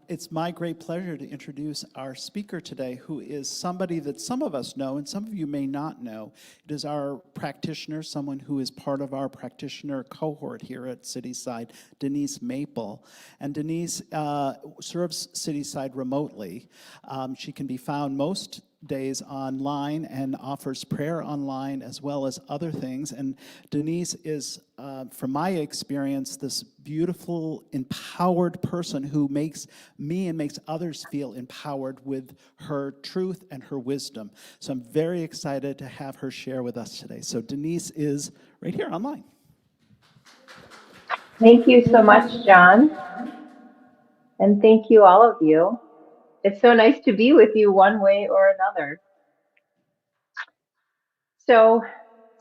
It's my great pleasure to introduce our speaker today, who is somebody that some of us know and some of you may not know. It is our practitioner, someone who is part of our practitioner cohort here at Cityside, Denise Maple. And Denise serves Cityside remotely. She can be found most days online and offers prayer online as well as other things. And Denise is, from my experience, this beautiful, empowered person who makes me and makes others feel empowered with her truth and her wisdom. So I'm very excited to have her share with us today. So Denise is right here online. Thank you so much, John. And thank you, all of you. It's so nice to be with you one way or another. So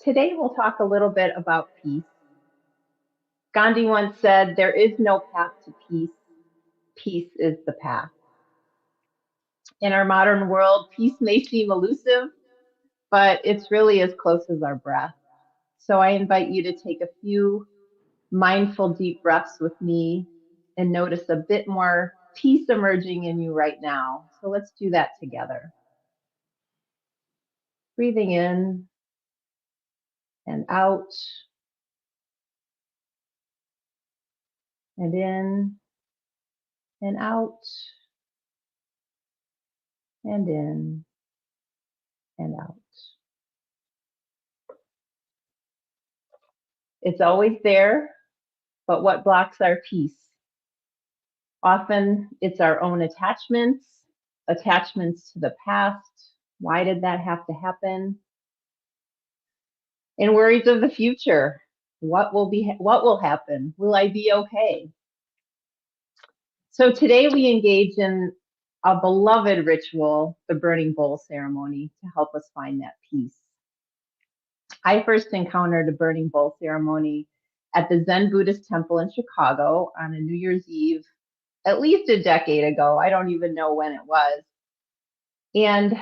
today we'll talk a little bit about peace. Gandhi once said, "There is no path to peace. Peace is the path." In our modern world, peace may seem elusive, but it's really as close as our breath. So I invite you to take a few mindful deep breaths with me and notice a bit more peace emerging in you right now. So let's do that together. Breathing in and out, and in and out, and in and out. It's always there, but what blocks our peace? Often it's our own attachments to the past. Why did that have to happen? And worries of the future. What will happen? Will I be okay? So today we engage in a beloved ritual, the burning bowl ceremony, to help us find that peace. I first encountered a burning bowl ceremony at the Zen Buddhist temple in Chicago on a New Year's Eve, at least a decade ago. I don't even know when it was. And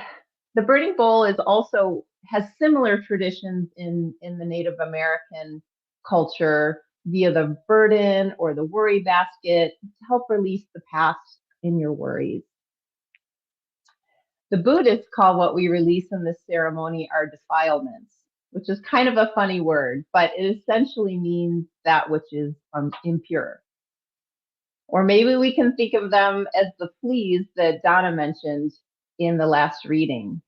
the burning bowl has similar traditions in the Native American culture via the burden or the worry basket to help release the past in your worries. The Buddhists call what we release in this ceremony our defilements, which is kind of a funny word, but it essentially means that which is impure. Or maybe we can think of them as the fleas that Donna mentioned in the last reading.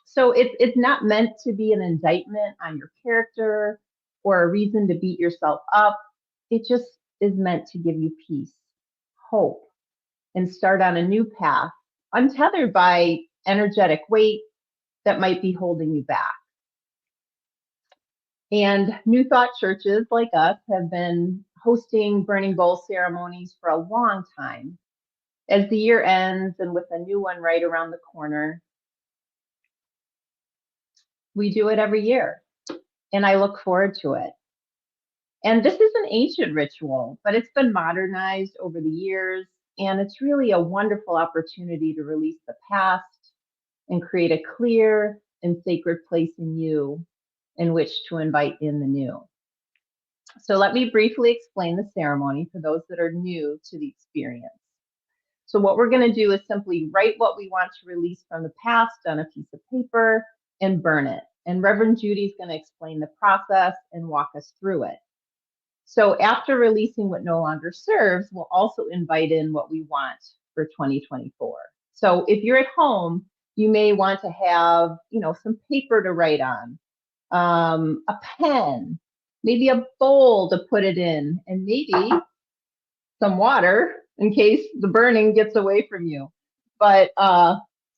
So it's not meant to be an indictment on your character or a reason to beat yourself up. It just is meant to give you peace, hope, and start on a new path, untethered by energetic weight that might be holding you back. And New Thought churches like us have been hosting burning bowl ceremonies for a long time. As the year ends and with a new one right around the corner, we do it every year, and I look forward to it. And this is an ancient ritual, but it's been modernized over the years, and it's really a wonderful opportunity to release the past and create a clear and sacred place in you in which to invite in the new. So let me briefly explain the ceremony for those that are new to the experience. So what we're going to do is simply write what we want to release from the past on a piece of paper and burn it. And Reverend Judy is going to explain the process and walk us through it. So after releasing what no longer serves, we'll also invite in what we want for 2024. So if you're at home, you may want to have, some paper to write on, a pen, maybe a bowl to put it in, and maybe some water in case the burning gets away from you. But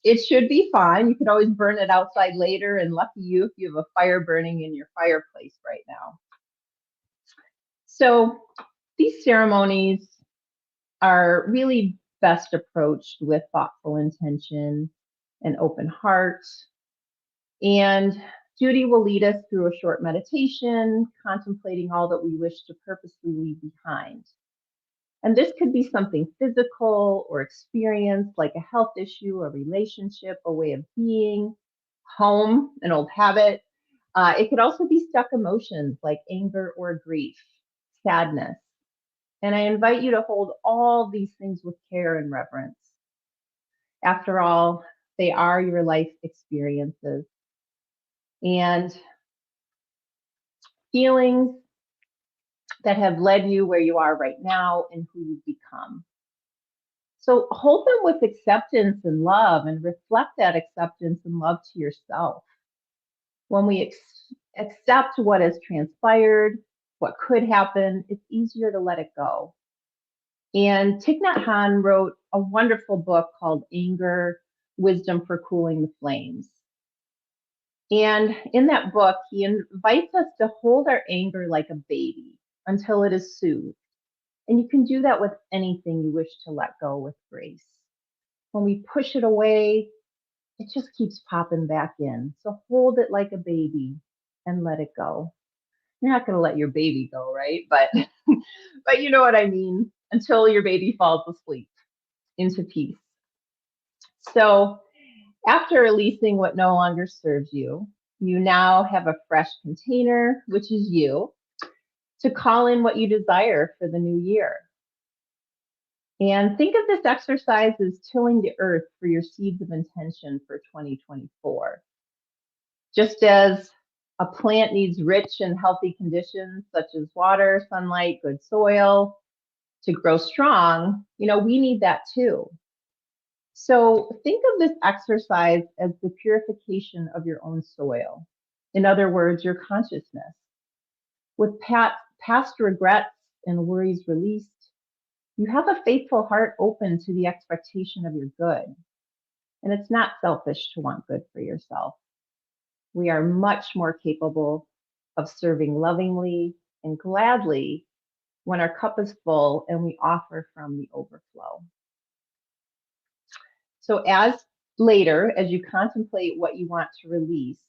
it should be fine. You can always burn it outside later, and lucky you if you have a fire burning in your fireplace right now. So these ceremonies are really best approached with thoughtful intention and open heart. And Judy will lead us through a short meditation, contemplating all that we wish to purposely leave behind. And this could be something physical or experience, like a health issue, a relationship, a way of being, home, an old habit. It could also be stuck emotions like anger or grief, sadness, And I invite you to hold all these things with care and reverence. After all, they are your life experiences and feelings that have led you where you are right now and who you've become. So hold them with acceptance and love and reflect that acceptance and love to yourself. When we accept what has transpired, what could happen, it's easier to let it go. And Thich Nhat Hanh wrote a wonderful book called Anger, Wisdom for Cooling the Flames. And in that book, he invites us to hold our anger like a baby until it is soothed. And you can do that with anything you wish to let go with grace. When we push it away, it just keeps popping back in. So hold it like a baby and let it go. You're not going to let your baby go, right? But but you know what I mean, until your baby falls asleep into peace. So after releasing what no longer serves you, you now have a fresh container, which is you, to call in what you desire for the new year. And think of this exercise as tilling the earth for your seeds of intention for 2024. Just as a plant needs rich and healthy conditions such as water, sunlight, good soil to grow strong, we need that too. So think of this exercise as the purification of your own soil. In other words, your consciousness. With past regrets and worries released, you have a faithful heart open to the expectation of your good. And it's not selfish to want good for yourself. We are much more capable of serving lovingly and gladly when our cup is full and we offer from the overflow. So as you contemplate what you want to release,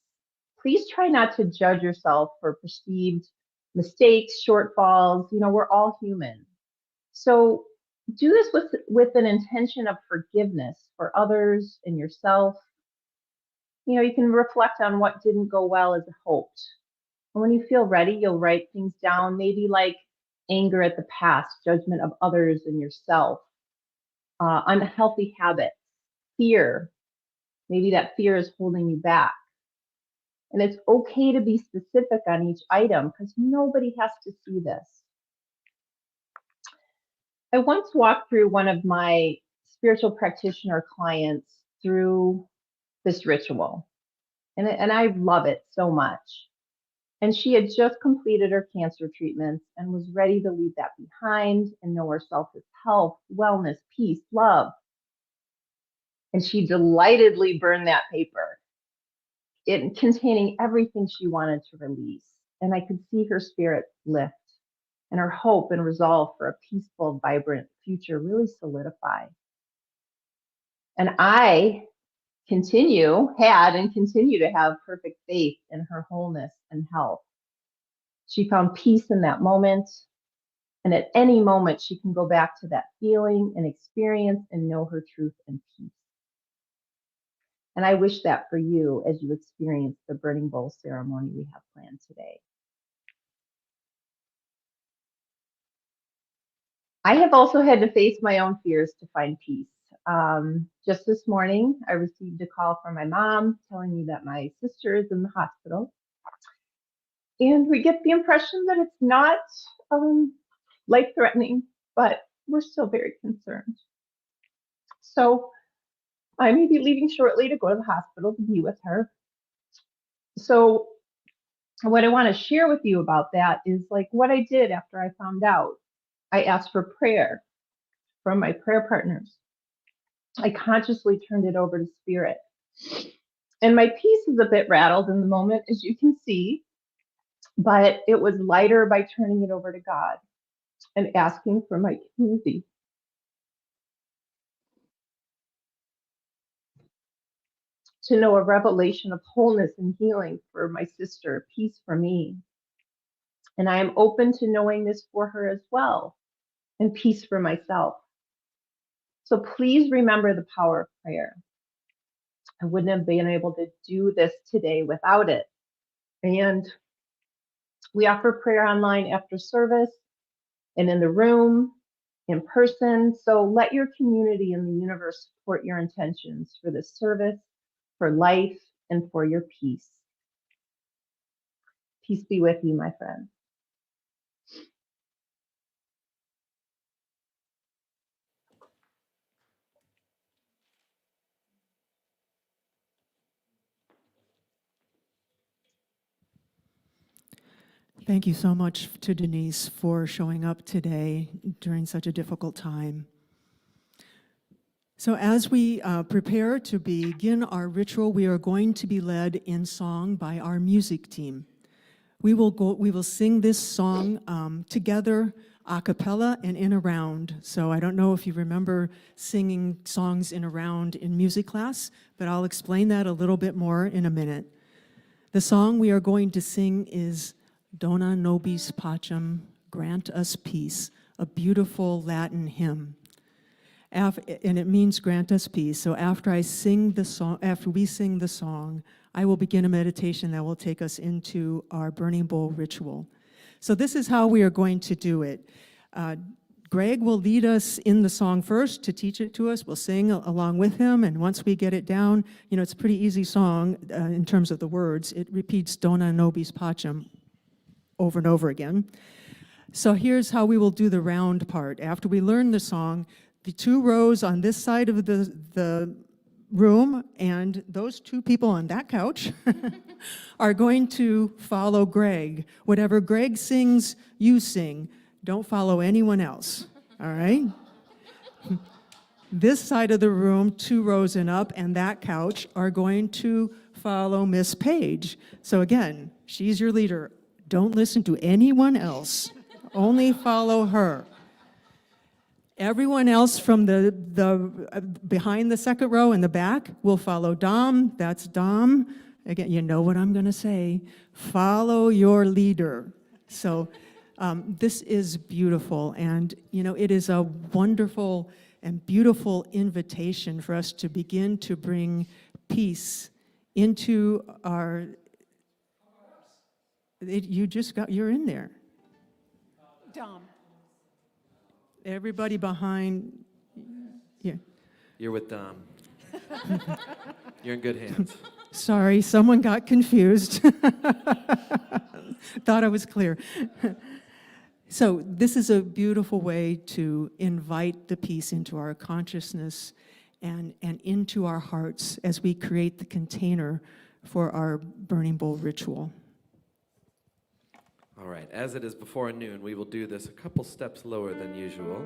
please try not to judge yourself for perceived mistakes, shortfalls. We're all human. So do this with an intention of forgiveness for others and yourself. You can reflect on what didn't go well as hoped. And when you feel ready, you'll write things down, maybe like anger at the past, judgment of others and yourself, unhealthy habits, fear. Maybe that fear is holding you back. And it's okay to be specific on each item because nobody has to see this. I once walked through one of my spiritual practitioner clients through this ritual, and I love it so much. And she had just completed her cancer treatments and was ready to leave that behind and know herself as health, wellness, peace, love. And she delightedly burned that paper, it containing everything she wanted to release. And I could see her spirit lift and her hope and resolve for a peaceful, vibrant future really solidify. And I had and continue to have perfect faith in her wholeness and health. She found peace in that moment. And at any moment, she can go back to that feeling and experience and know her truth and peace. And I wish that for you as you experience the burning bowl ceremony we have planned today. I have also had to face my own fears to find peace. Just this morning, I received a call from my mom telling me that my sister is in the hospital. And we get the impression that it's not life-threatening, but we're still very concerned. So I may be leaving shortly to go to the hospital to be with her. So what I want to share with you about that is like what I did after I found out. I asked for prayer from my prayer partners. I consciously turned it over to spirit. And my peace is a bit rattled in the moment, as you can see, but it was lighter by turning it over to God and asking for my community. To know a revelation of wholeness and healing for my sister, peace for me. And I am open to knowing this for her as well, and peace for myself. So please remember the power of prayer. I wouldn't have been able to do this today without it. And we offer prayer online after service. and in the room, in person. So let your community and the universe support your intentions for this service, for life, and for your peace. Peace be with you, my friend. Thank you so much to Denise for showing up today during such a difficult time. So as we prepare to begin our ritual, we are going to be led in song by our music team. We will sing this song together, a cappella and in a round. So I don't know if you remember singing songs in a round in music class, but I'll explain that a little bit more in a minute. The song we are going to sing is Dona Nobis Pacem, Grant Us Peace, a beautiful Latin hymn. And it means grant us peace. So after we sing the song, I will begin a meditation that will take us into our burning bowl ritual. So this is how we are going to do it. Greg will lead us in the song first to teach it to us. We'll sing along with him, and once we get it down, it's a pretty easy song in terms of the words. It repeats Dona Nobis Pacem over and over again. So here's how we will do the round part. After we learn the song, the two rows on this side of the room and those two people on that couch are going to follow Greg. Whatever Greg sings, you sing. Don't follow anyone else, all right? This side of the room, 2 rows and up, and that couch are going to follow Miss Page. So again, she's your leader. Don't listen to anyone else. Only follow her. Everyone else from the behind the second row in the back will follow Dom. That's Dom. Again, you know what I'm going to say. Follow your leader. So this is beautiful, and it is a wonderful and beautiful invitation for us to begin to bring peace into our. You're in there. Dom. Everybody behind. Yeah. You're with Dom. You're in good hands. Sorry, someone got confused. Thought I was clear. So this is a beautiful way to invite the peace into our consciousness and into our hearts as we create the container for our burning bowl ritual. All right, as it is before noon, we will do this a couple steps lower than usual.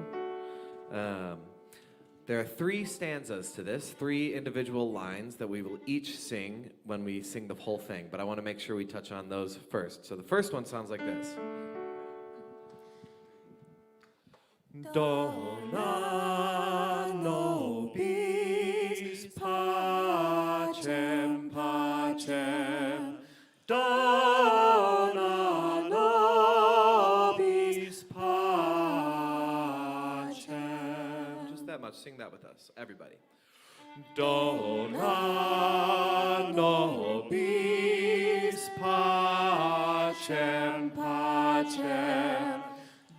There are 3 stanzas to this, 3 individual lines that we will each sing when we sing the whole thing, but I want to make sure we touch on those first. So the first one sounds like this. Dona nobis pacem, pacem, Dona nobis pacem. Just that much. Sing that with us, everybody. Dona nobis pacem, pacem,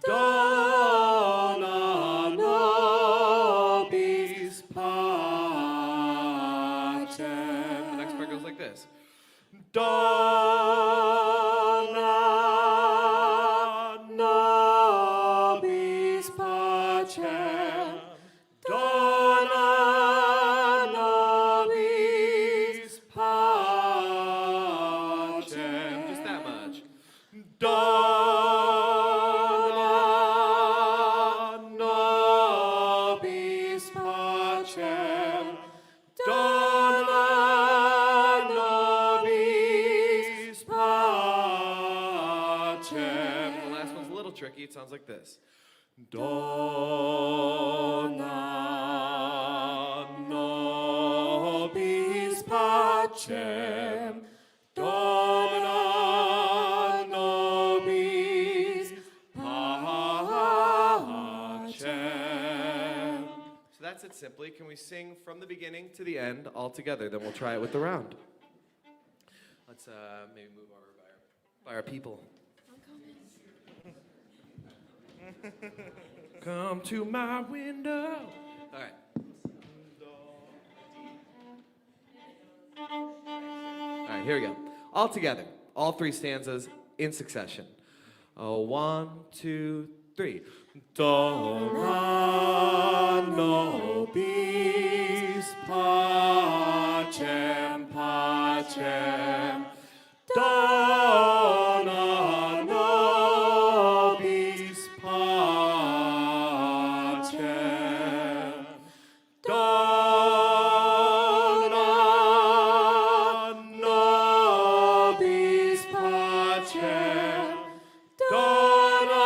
Dona nobis pacem. The next part goes like this. Dona nobis pacem, Dona nobis pacem. Just that much. Dona nobis pacem, Dona nobis pacem. The last one's a little tricky. It sounds like this. Dona nobis pacem, Dona nobis pacem. So that's it simply. Can we sing from the beginning to the end all together? Then we'll try it with the round. Let's maybe move over by our people. Come to my window. All right. All right, here we go. All together, all three stanzas in succession. Oh, 1, 2, 3. Dona nobis pacem, pacem. Dona nobis pacem. Dona nobis pacem. Dona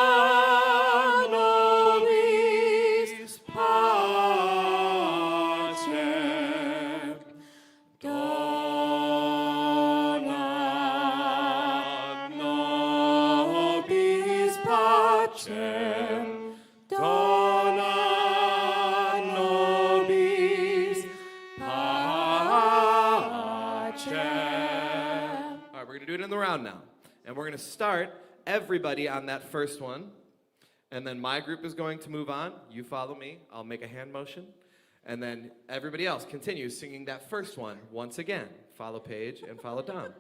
nobis pacem. Dona nobis pacem. Dona nobis pacem. All right, we're going to do it in the round now. And we're going to start everybody on that first one. And then my group is going to move on. You follow me. I'll make a hand motion. And then everybody else continues singing that first one once again. Follow Paige and follow Dom.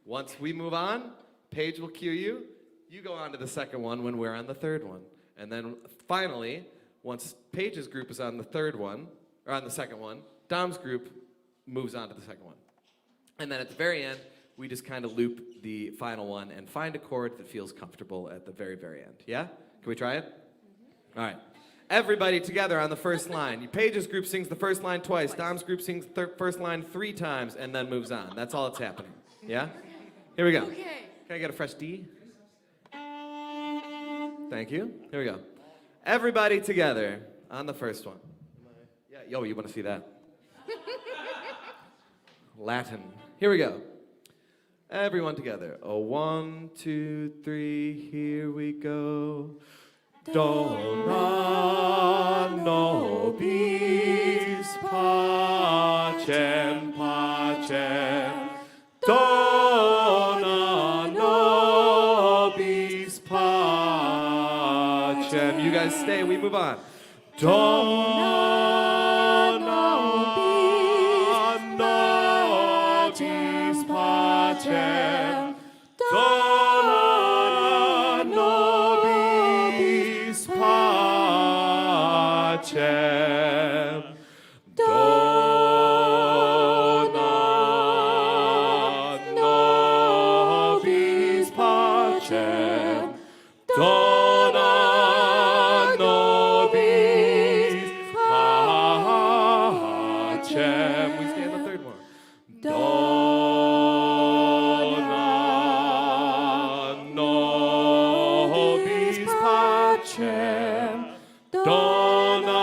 Once we move on, Paige will cue you. You go on to the second one when we're on the third one. And then finally, once Paige's group is on the third one, or on the second one, Dom's group moves on to the second one. And then at the very end, we just kind of loop the final one and find a chord that feels comfortable at the very, very end. Yeah? Can we try it? All right. Everybody together on the first line. Paige's group sings the first line twice. Dom's group sings the first line 3 times and then moves on. That's all that's happening. Yeah? Here we go. Okay. Can I get a fresh D? Thank you. Here we go. Everybody together on the first one. Yeah, yo, you want to see that? Latin. Here we go. Everyone together. Oh, 1, 2, 3, here we go. Dona nobis pacem, pacem. Dona nobis pacem. You guys stay, we move on. Dona nobis pacem. Dona nobis pacem. Dona nobis pacem. Dona nobis pacem. We stay on the third one. Dona nobis pacem. Dona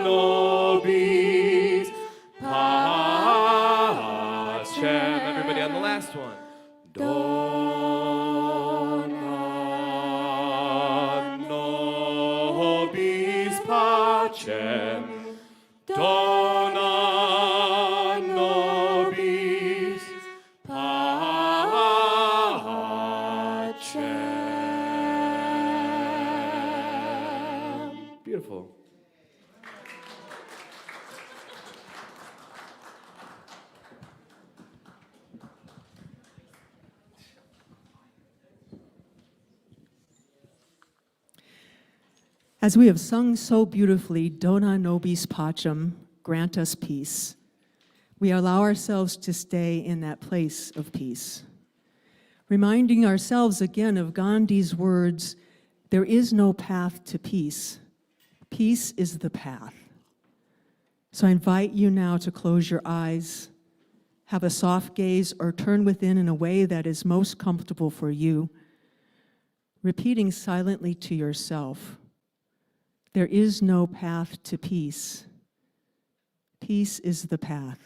nobis pacem. Everybody on the last one. Dona nobis pacem. Dona nobis pacem. Beautiful. As we have sung so beautifully, Dona nobis pacem, grant us peace, we allow ourselves to stay in that place of peace. Reminding ourselves again of Gandhi's words, there is no path to peace. Peace is the path. So I invite you now to close your eyes, have a soft gaze, or turn within in a way that is most comfortable for you, repeating silently to yourself, there is no path to peace. Peace is the path.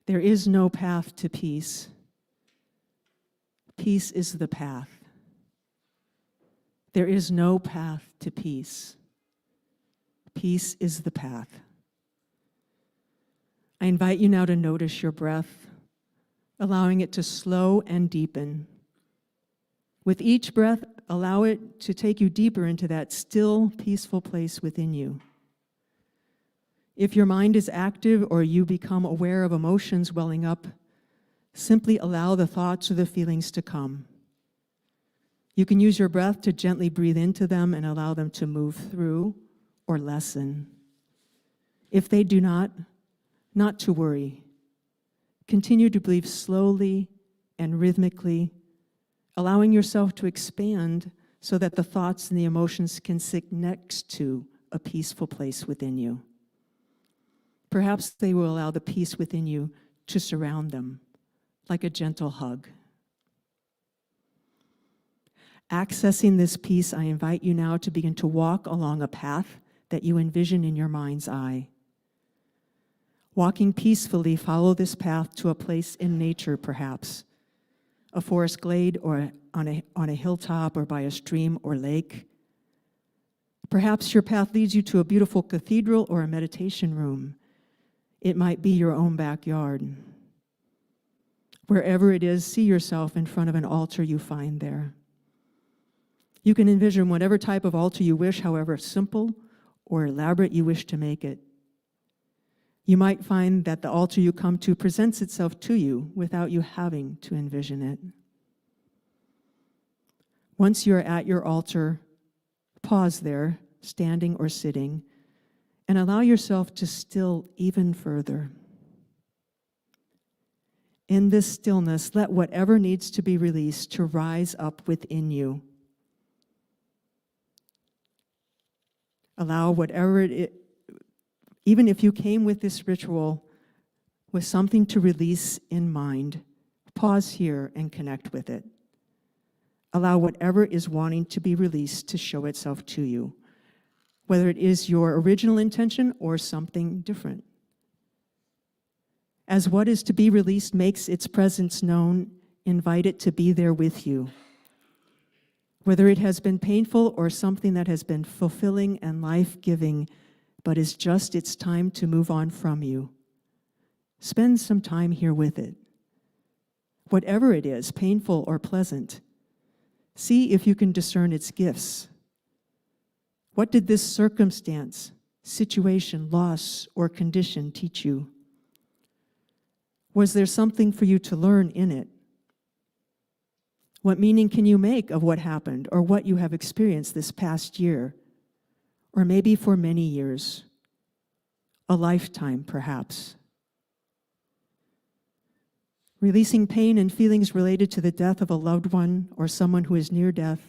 There is no path to peace. Peace is the path. There is no path to peace. Peace is the path. I invite you now to notice your breath, allowing it to slow and deepen. With each breath, allow it to take you deeper into that still, peaceful place within you. If your mind is active or you become aware of emotions welling up, simply allow the thoughts or the feelings to come. You can use your breath to gently breathe into them and allow them to move through or lessen. If they do not to worry. Continue to breathe slowly and rhythmically, allowing yourself to expand so that the thoughts and the emotions can sit next to a peaceful place within you. Perhaps they will allow the peace within you to surround them like a gentle hug. Accessing this peace, I invite you now to begin to walk along a path that you envision in your mind's eye. Walking peacefully, follow this path to a place in nature, perhaps, a forest glade or on a hilltop or by a stream or lake. Perhaps your path leads you to a beautiful cathedral or a meditation room. It might be your own backyard. Wherever it is, see yourself in front of an altar you find there. You can envision whatever type of altar you wish, however simple or elaborate you wish to make it. You might find that the altar you come to presents itself to you without you having to envision it. Once you're at your altar, pause there, standing or sitting, and allow yourself to still even further. In this stillness, let whatever needs to be released to rise up within you. Allow whatever it is. Even if you came with this ritual with something to release in mind, pause here and connect with it. Allow whatever is wanting to be released to show itself to you, whether it is your original intention or something different. As what is to be released makes its presence known, invite it to be there with you. Whether it has been painful or something that has been fulfilling and life-giving, but is just its time to move on from you. Spend some time here with it. Whatever it is, painful or pleasant, see if you can discern its gifts. What did this circumstance, situation, loss, or condition teach you? Was there something for you to learn in it? What meaning can you make of what happened or what you have experienced this past year? Or maybe for many years, a lifetime perhaps. Releasing pain and feelings related to the death of a loved one or someone who is near death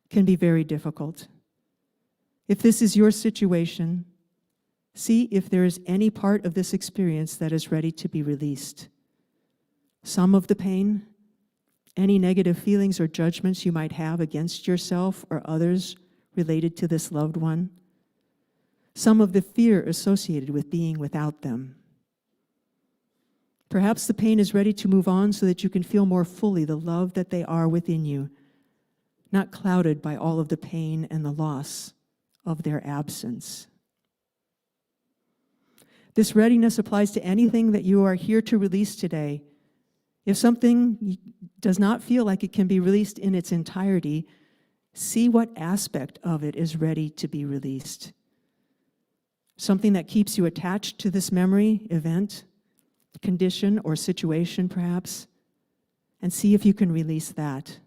can be very difficult. If this is your situation, see if there is any part of this experience that is ready to be released. Some of the pain, any negative feelings or judgments you might have against yourself or others related to this loved one, some of the fear associated with being without them. Perhaps the pain is ready to move on so that you can feel more fully the love that they are within you, not clouded by all of the pain and the loss of their absence. This readiness applies to anything that you are here to release today. If something does not feel like it can be released in its entirety, see what aspect of it is ready to be released. Something that keeps you attached to this memory, event, condition, or situation perhaps, and see if you can release that.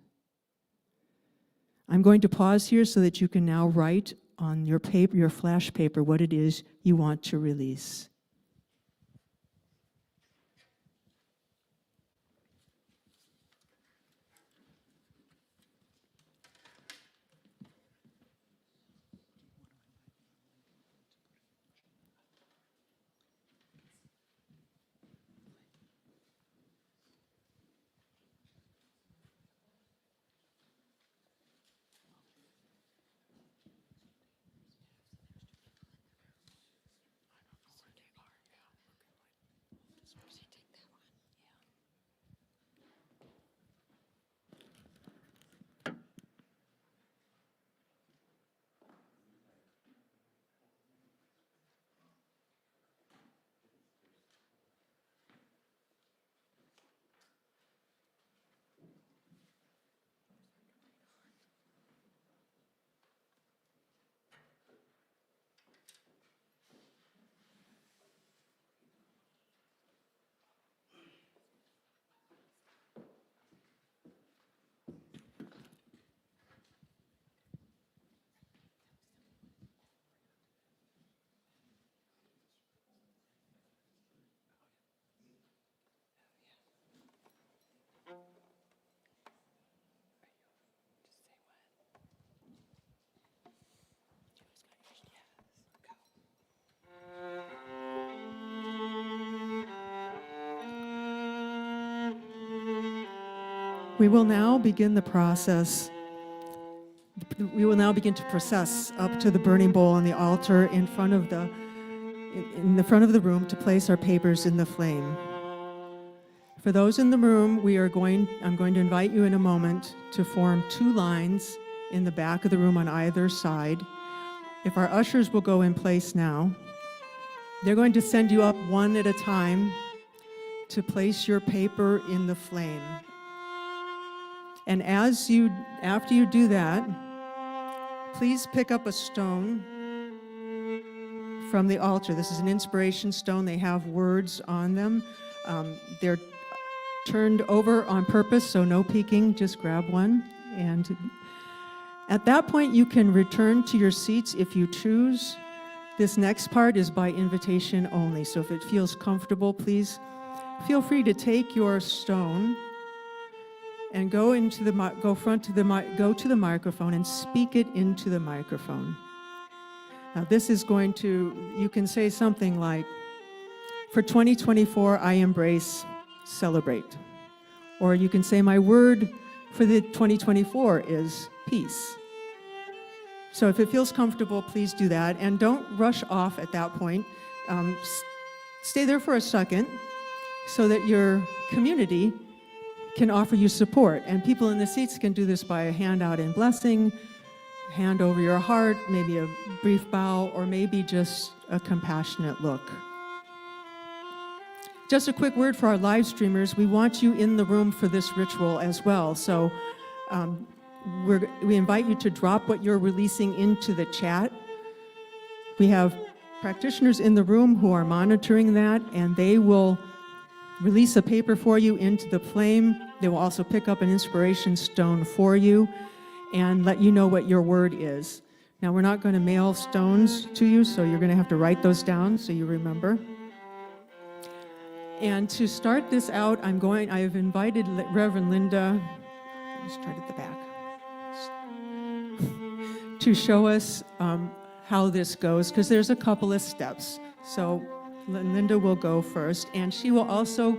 I'm going to pause here so that you can now write on your paper, your flash paper, what it is you want to release. We will now begin the process. We will now begin to process up to the burning bowl on the altar in front of the room to place our papers in the flame. For those in the room, I'm going to invite you in a moment to form 2 lines in the back of the room on either side. If our ushers will go in place now, they're going to send you up one at a time to place your paper in the flame. And after you do that, please pick up a stone from the altar. This is an inspiration stone. They have words on them. They're turned over on purpose, so no peeking, just grab one. And at that point, you can return to your seats if you choose. This next part is by invitation only, so if it feels comfortable, please feel free to take your stone and go to the microphone and speak it into the microphone. Now this is you can say something like, for 2024, I embrace, celebrate. Or you can say, my word for the 2024 is peace. So if it feels comfortable, please do that. And don't rush off at that point. Stay there for a second so that your community can offer you support. And people in the seats can do this by a hand out in blessing, hand over your heart, maybe a brief bow, or maybe just a compassionate look. Just a quick word for our live streamers. We want you in the room for this ritual as well. So we invite you to drop what you're releasing into the chat. We have practitioners in the room who are monitoring that, and they will release a paper for you into the flame. They will also pick up an inspiration stone for you and let you know what your word is. Now, we're not going to mail stones to you, so you're going to have to write those down so you remember. And to start this out, I have invited Reverend Linda, let's start at the back, to show us how this goes, because there's a couple of steps. So Linda will go first, and she will also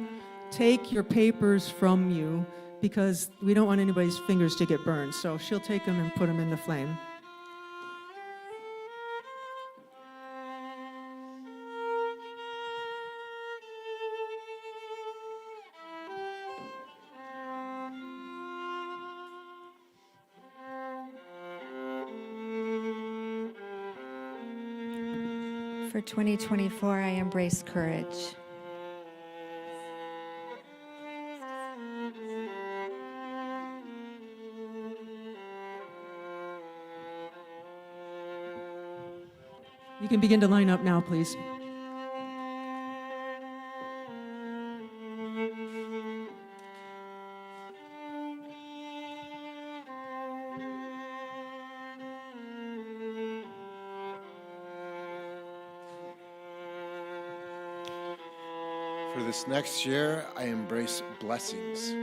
take your papers from you because we don't want anybody's fingers to get burned. So she'll take them and put them in the flame. For 2024, I embrace courage. You can begin to line up now, please. For this next year, I embrace blessings.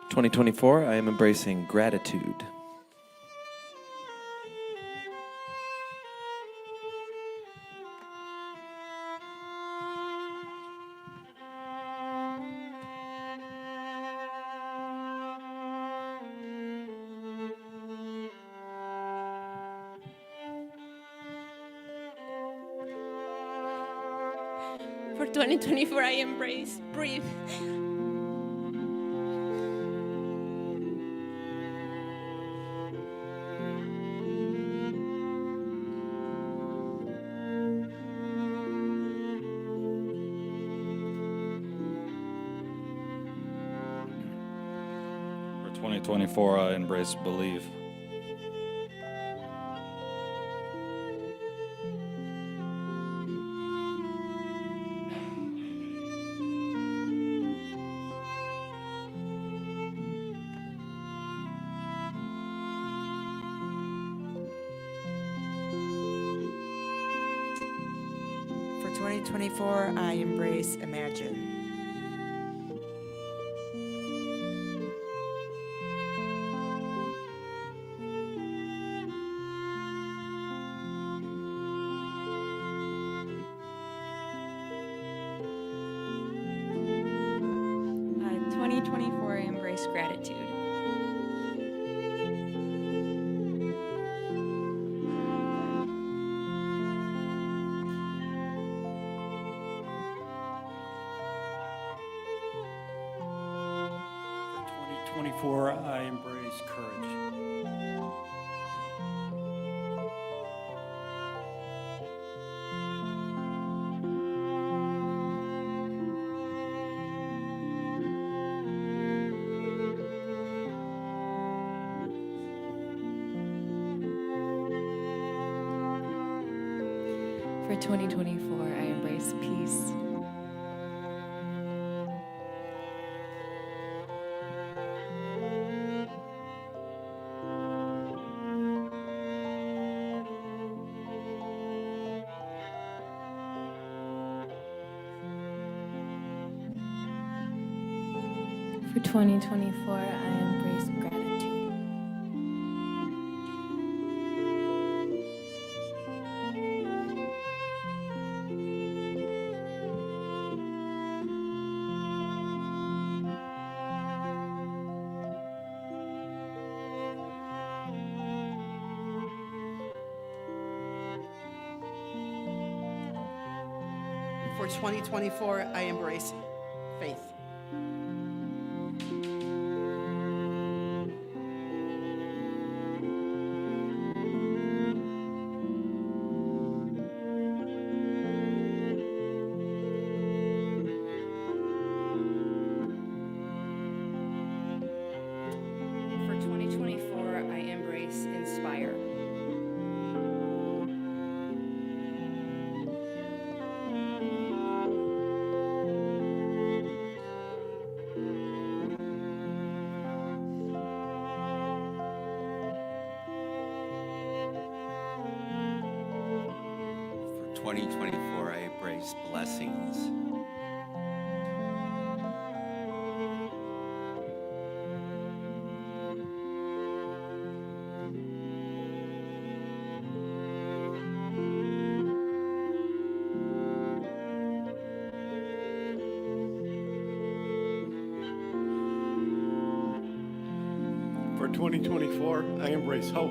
For 2024, I am embracing gratitude. For 2024, I embrace breathe. For 2024, I embrace believe. For 2024, I embrace imagine. 2024, I embrace courage. For 2024, I embrace peace. For 2024, I embrace gratitude. For 2024, I embrace faith. For 2024, I embrace inspire. For 2024, I embrace blessings. For 2024, I embrace hope.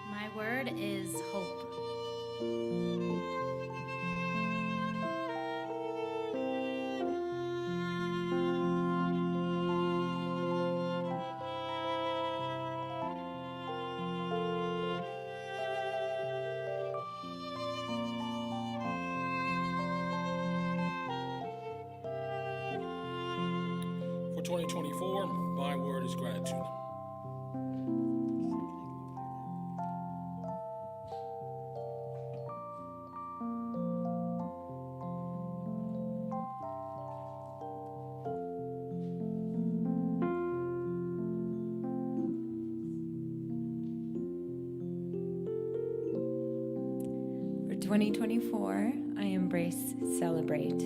My word is hope. For 2024, my word is gratitude. For 2024, I embrace celebrate.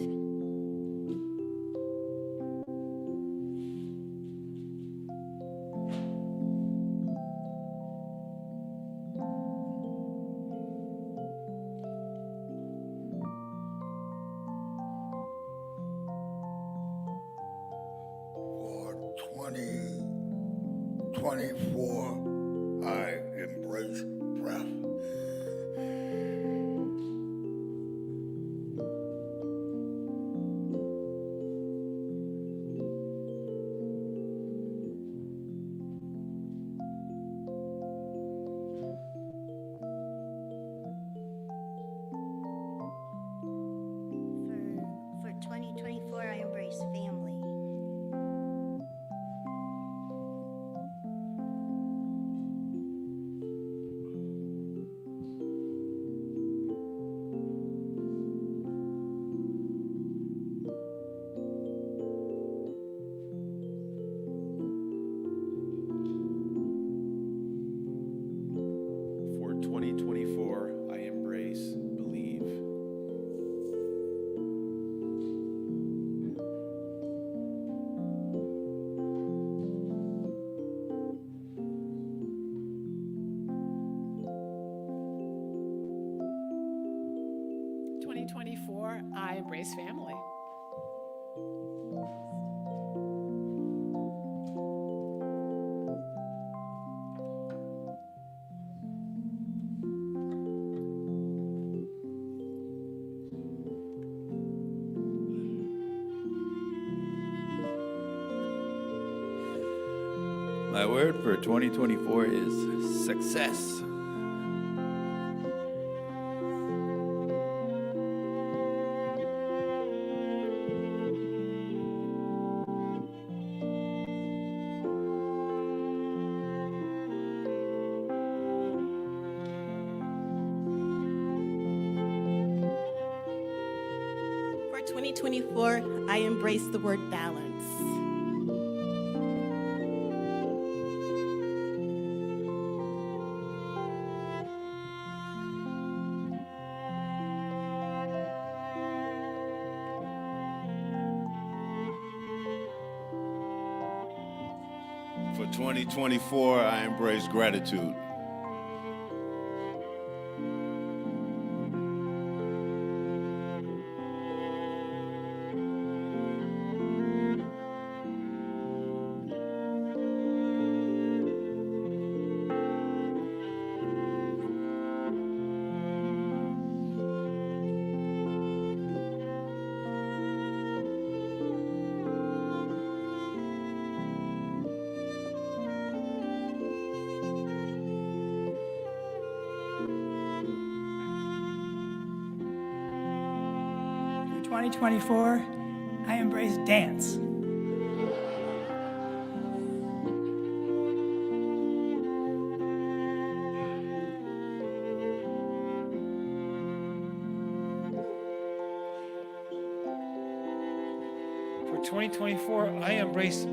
For 2024, I embrace breath. For 2024, I embrace family. For 2024, I embrace believe. For 2024, I embrace family. My word for 2024 is success. For 2024, I embrace the word balance. For 2024, I embrace gratitude. For 2024, I embrace dance. For 2024, I embrace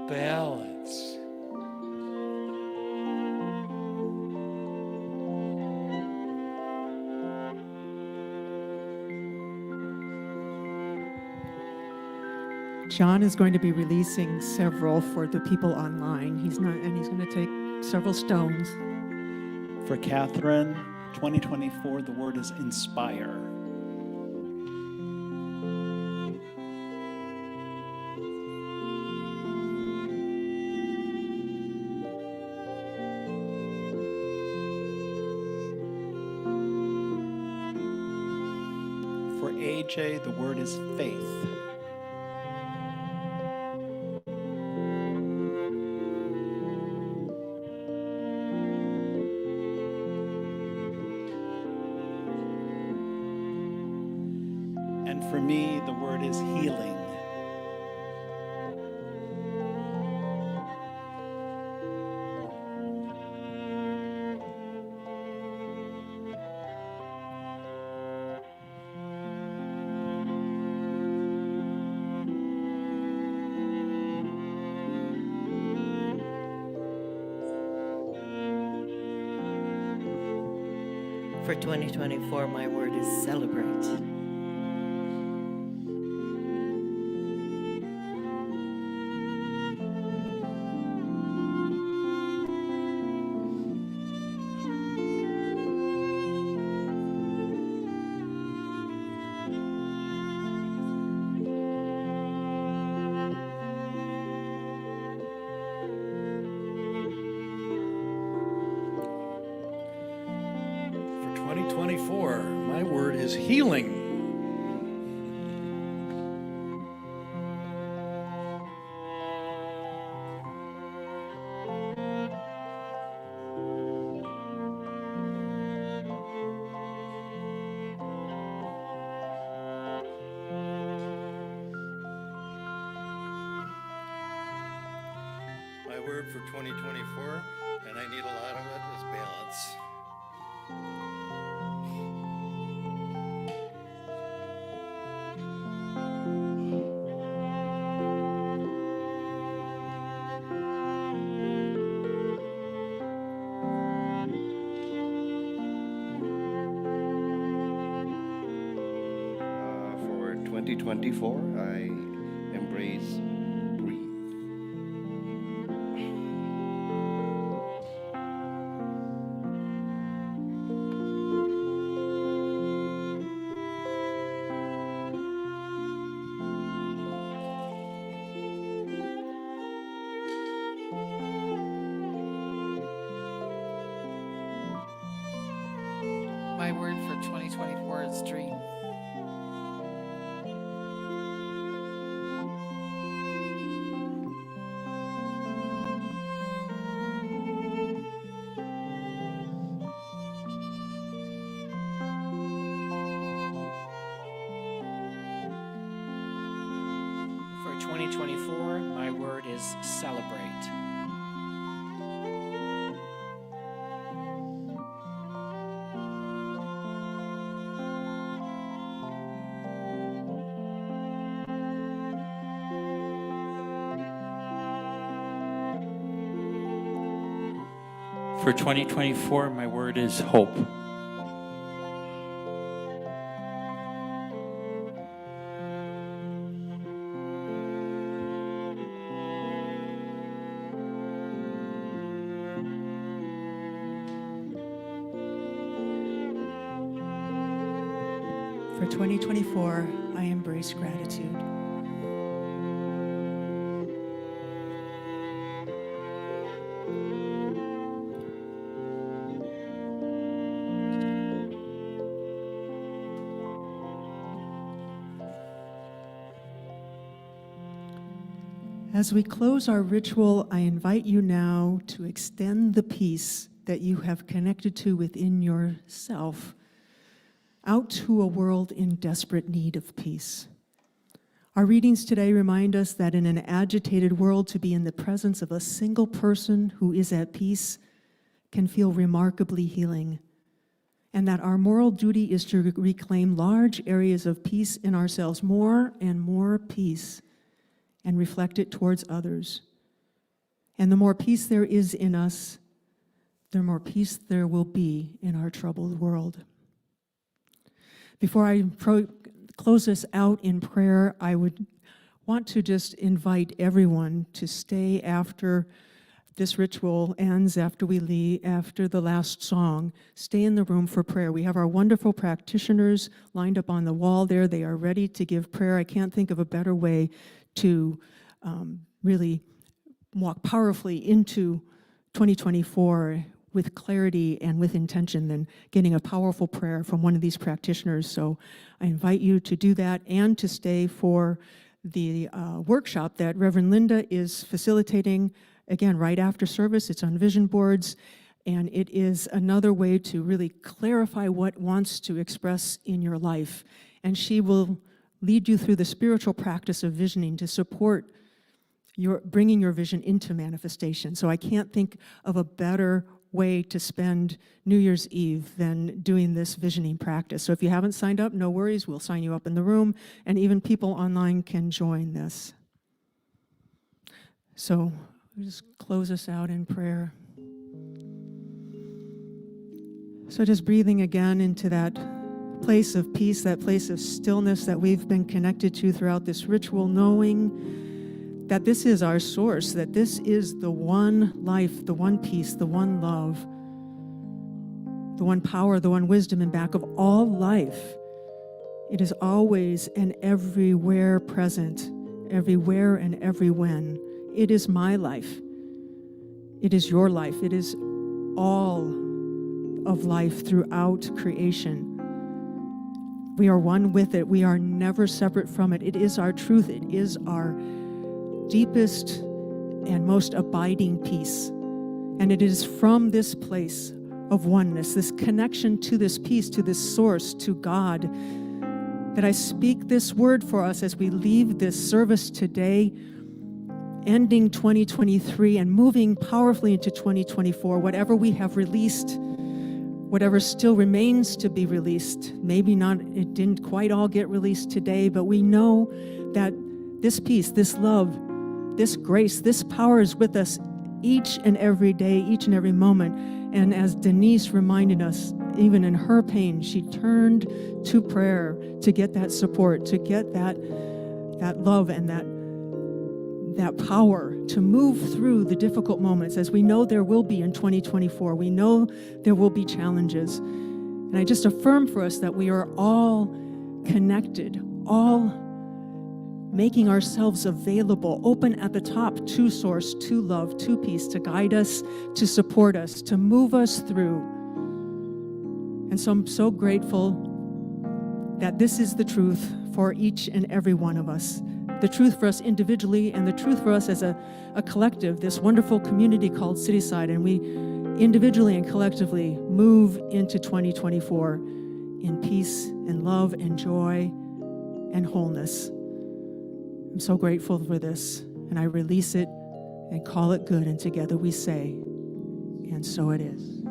balance. John is going to be releasing several for the people online. He's going to take several stones. For Catherine, 2024, the word is inspire. For AJ, the word is faith. And for me, the word is healing. For 2024, my word is celebrate. For 2024, my word is healing. My word for 2024, and I need a lot of it, is balance. For 2024, I embrace breathe. My word for 2024 is dream. 2024, my word is celebrate. For 2024, my word is hope. For 2024, I embrace gratitude. As we close our ritual, I invite you now to extend the peace that you have connected to within yourself out to a world in desperate need of peace. Our readings today remind us that in an agitated world, to be in the presence of a single person who is at peace can feel remarkably healing, and that our moral duty is to reclaim large areas of peace in ourselves, more and more peace, and reflect it towards others. And the more peace there is in us, the more peace there will be in our troubled world. Before I close this out in prayer, I would want to just invite everyone to stay after this ritual ends, after we leave, after the last song. Stay in the room for prayer. We have our wonderful practitioners lined up on the wall there. They are ready to give prayer. I can't think of a better way to really walk powerfully into 2024 with clarity and with intention than getting a powerful prayer from one of these practitioners. So I invite you to do that and to stay for the workshop that Reverend Linda is facilitating, again, right after service. It's on vision boards, and it is another way to really clarify what wants to express in your life. And she will lead you through the spiritual practice of visioning to support your bringing your vision into manifestation. So I can't think of a better way to spend New Year's Eve than doing this visioning practice. So if you haven't signed up, no worries, we'll sign you up in the room, and even people online can join this. So we'll just close us out in prayer. So just breathing again into that place of peace, that place of stillness that we've been connected to throughout this ritual, knowing that this is our source, that this is the one life, the one peace, the one love, the one power, the one wisdom in back of all life. It is always and everywhere present, everywhere and every when. It is my life. It is your life. It is all of life throughout creation. We are one with it. We are never separate from it. It is our truth. It is our deepest and most abiding peace. And it is from this place of oneness, this connection to this peace, to this source, to God, that I speak this word for us as we leave this service today, ending 2023 and moving powerfully into 2024. Whatever we have released, whatever still remains to be released, maybe not, it didn't quite all get released today, but we know that this peace, this love, this grace, this power is with us each and every day, each and every moment. And as Denise reminded us, even in her pain, she turned to prayer to get that support, to get that love and that power to move through the difficult moments, as we know there will be in 2024. We know there will be challenges. And I just affirm for us that we are all connected, all making ourselves available, open at the top to source, to love, to peace, to guide us, to support us, to move us through. And so I'm so grateful that this is the truth for each and every one of us. The truth for us individually and the truth for us as a collective, this wonderful community called Cityside. And we individually and collectively move into 2024 in peace and love and joy and wholeness. I'm so grateful for this, and I release it and call it good, and together we say, and so it is.